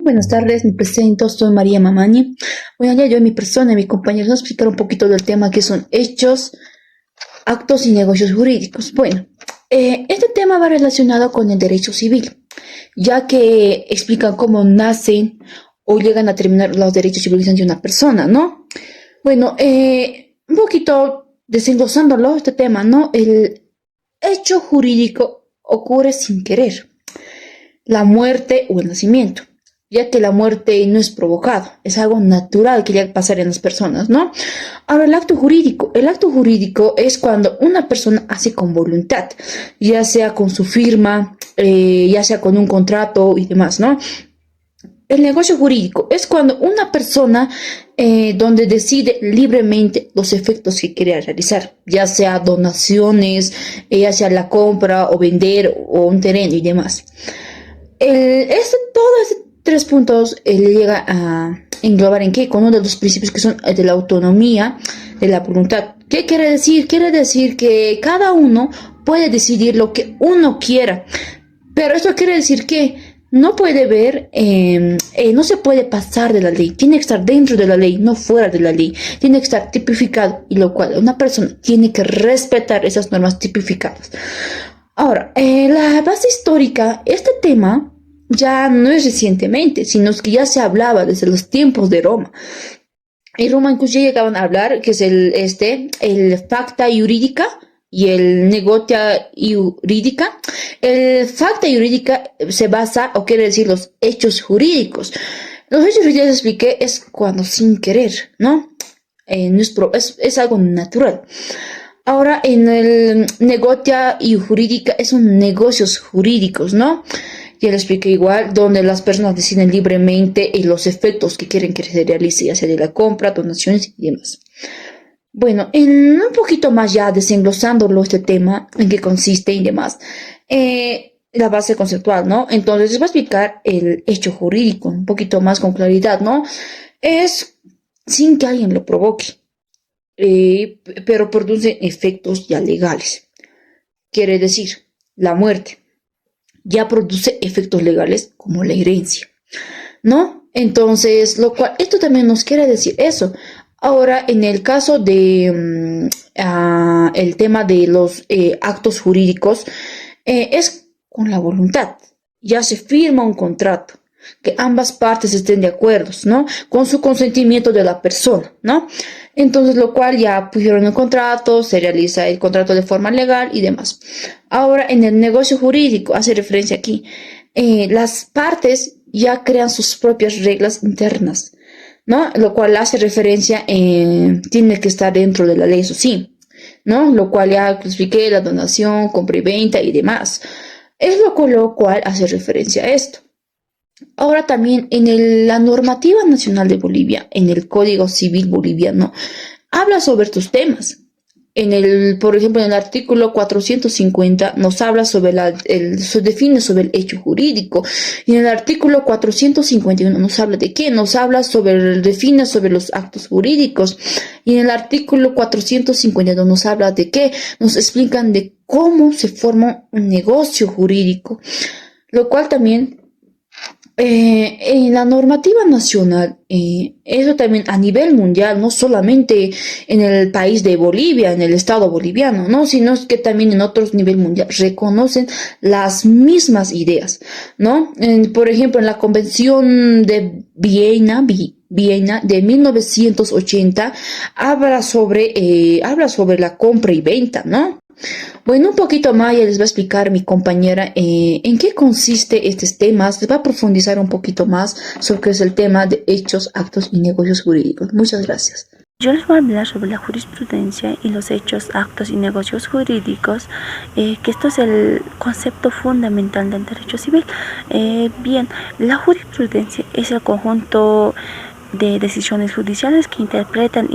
buenas tardes, me presento, soy María Mamani. Bueno, ya yo, mi persona y mi compañero, vamos a explicar un poquito del tema que son hechos, actos y negocios jurídicos. Bueno, este tema va relacionado con el derecho civil, ya que explican cómo nacen o llegan a terminar los derechos civiles de una persona, ¿no? Bueno, un poquito desenglosándolo, este tema, ¿no? El hecho jurídico ocurre sin querer, la muerte o el nacimiento, ya que la muerte no es provocado, es algo natural que llega a pasar en las personas, ¿no? Ahora, el acto jurídico es cuando una persona hace con voluntad, ya sea con su firma, ya sea con un contrato y demás, ¿no? El negocio jurídico es cuando una persona donde decide libremente los efectos que quiere realizar, ya sea donaciones, ya sea la compra o vender o un terreno y demás. Todos estos tres puntos le llega a englobar en qué, con uno de los principios que son de la autonomía, de la voluntad. ¿Qué quiere decir? Quiere decir que cada uno puede decidir lo que uno quiera, pero esto quiere decir que no puede ver, no se puede pasar de la ley, tiene que estar dentro de la ley, no fuera de la ley, tiene que estar tipificado, y lo cual una persona tiene que respetar esas normas tipificadas. Ahora, la base histórica, este tema ya no es recientemente, sino que ya se hablaba desde los tiempos de Roma. En Roma incluso ya llegaban a hablar, que es el facta jurídica y el negotia jurídica. El facta jurídica se basa, o quiere decir, los hechos jurídicos. Los hechos jurídicos, expliqué, es cuando sin querer, ¿no? Es algo natural. Ahora, en el negotia y jurídica son negocios jurídicos, ¿no? Ya les expliqué igual, donde las personas deciden libremente los efectos que quieren que se realice, ya sea de la compra, donaciones y demás. Bueno, en un poquito más ya desenglosándolo este tema, en qué consiste y demás, la base conceptual, ¿no? Entonces les voy a explicar el hecho jurídico un poquito más con claridad, ¿no? Es sin que alguien lo provoque. Pero produce efectos ya legales. Quiere decir, la muerte ya produce efectos legales como la herencia, ¿no? Entonces, esto también nos quiere decir eso. Ahora, en el caso de el tema de los actos jurídicos, es con la voluntad. Ya se firma un contrato, que ambas partes estén de acuerdo, ¿no? Con su consentimiento de la persona, ¿no? Entonces, lo cual ya pusieron el contrato, se realiza el contrato de forma legal y demás. Ahora, en el negocio jurídico, hace referencia aquí, las partes ya crean sus propias reglas internas, ¿no? Lo cual hace referencia, tiene que estar dentro de la ley, eso sí, ¿no? Lo cual ya expliqué, la donación, compra y venta y demás. Es lo cual hace referencia a esto. Ahora también la normativa nacional de Bolivia, en el Código Civil boliviano, habla sobre estos temas. Por ejemplo, en el artículo 450 nos habla se define sobre el hecho jurídico. Y en el artículo 451 nos habla de qué, define sobre los actos jurídicos. Y en el artículo 452 nos habla de qué, nos explican de cómo se forma un negocio jurídico. Lo cual también en la normativa nacional, eso también a nivel mundial, no solamente en el país de Bolivia, en el estado boliviano, ¿no? Sino que también en otros niveles mundiales reconocen las mismas ideas, ¿no? Por ejemplo, en la Convención de Viena de 1980 habla sobre la compra y venta, ¿no? Bueno, un poquito más ya les va a explicar mi compañera en qué consiste estos temas. Les va a profundizar un poquito más sobre qué es el tema de hechos, actos y negocios jurídicos. Muchas gracias. Yo les voy a hablar sobre la jurisprudencia y los hechos, actos y negocios jurídicos, que esto es el concepto fundamental del derecho civil. Bien, la jurisprudencia es el conjunto de decisiones judiciales que interpretan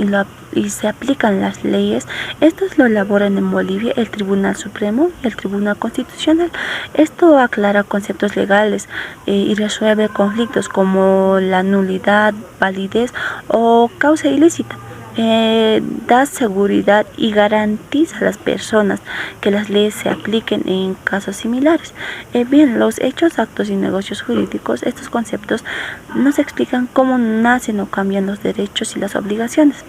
y se aplican las leyes. Estos lo elaboran en Bolivia el Tribunal Supremo y el Tribunal Constitucional. Esto aclara conceptos legales y resuelve conflictos como la nulidad, validez o causa ilícita. da seguridad y garantiza a las personas que las leyes se apliquen en casos similares. Bien, los hechos, actos y negocios jurídicos, estos conceptos nos explican cómo nacen o cambian los derechos y las obligaciones.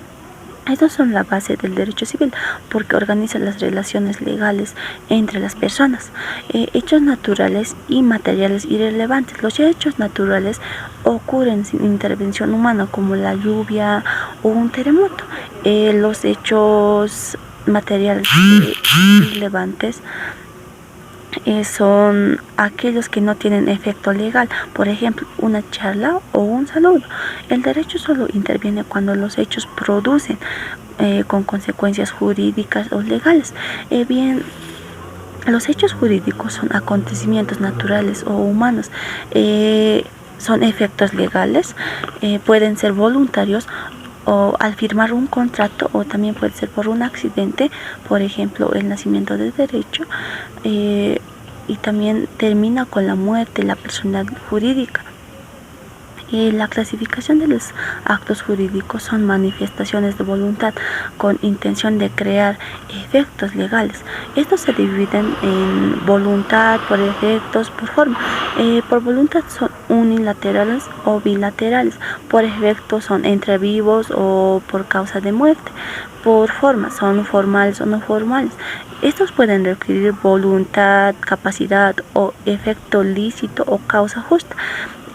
Estos son la base del derecho civil porque organizan las relaciones legales entre las personas. Hechos naturales y materiales irrelevantes. Los hechos naturales ocurren sin intervención humana como la lluvia o un terremoto. Los hechos materiales irrelevantes son aquellos que no tienen efecto legal, por ejemplo, una charla o un saludo. El derecho solo interviene cuando los hechos producen con consecuencias jurídicas o legales. Bien, los hechos jurídicos son acontecimientos naturales o humanos. Son efectos legales, pueden ser voluntarios o al firmar un contrato, o también puede ser por un accidente, por ejemplo el nacimiento del derecho, y también termina con la muerte de la persona jurídica. La clasificación de los actos jurídicos son manifestaciones de voluntad con intención de crear efectos legales. Estos se dividen en voluntad, por efectos, por forma. Por voluntad son unilaterales o bilaterales. Por efectos son entre vivos o por causa de muerte. Por forma son formales o no formales. Estos pueden requerir voluntad, capacidad o efecto lícito o causa justa.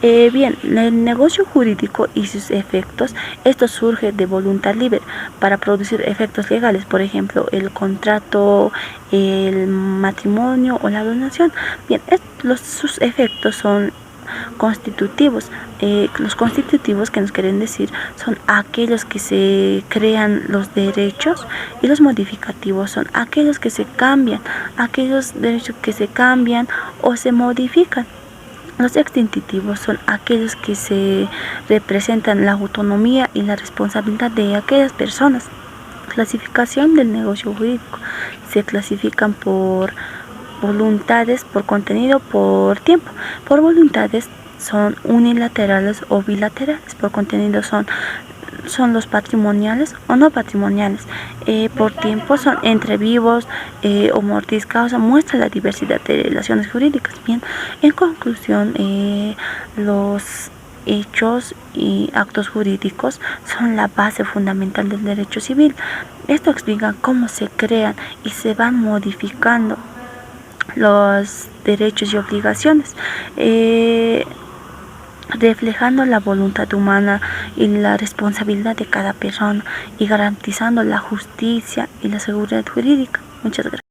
Bien, el negocio jurídico y sus efectos, esto surge de voluntad libre para producir efectos legales, por ejemplo, el contrato, el matrimonio o la donación. Bien, sus efectos son constitutivos. Los constitutivos, que nos quieren decir, son aquellos que se crean los derechos, y los modificativos son aquellos que se cambian, aquellos derechos que se cambian o se modifican. Los extintivos son aquellos que se representan la autonomía y la responsabilidad de aquellas personas. Clasificación del negocio jurídico. Se clasifican por voluntades, por contenido, por tiempo. Por voluntades son unilaterales o bilaterales. Por contenido son los patrimoniales o no patrimoniales. Por tiempo son entre vivos o mortis causa. Muestra la diversidad de relaciones jurídicas. Bien, en conclusión, los hechos y actos jurídicos son la base fundamental del derecho civil. Esto explica cómo se crean y se van modificando los derechos y obligaciones, reflejando la voluntad humana y la responsabilidad de cada persona y garantizando la justicia y la seguridad jurídica. Muchas gracias.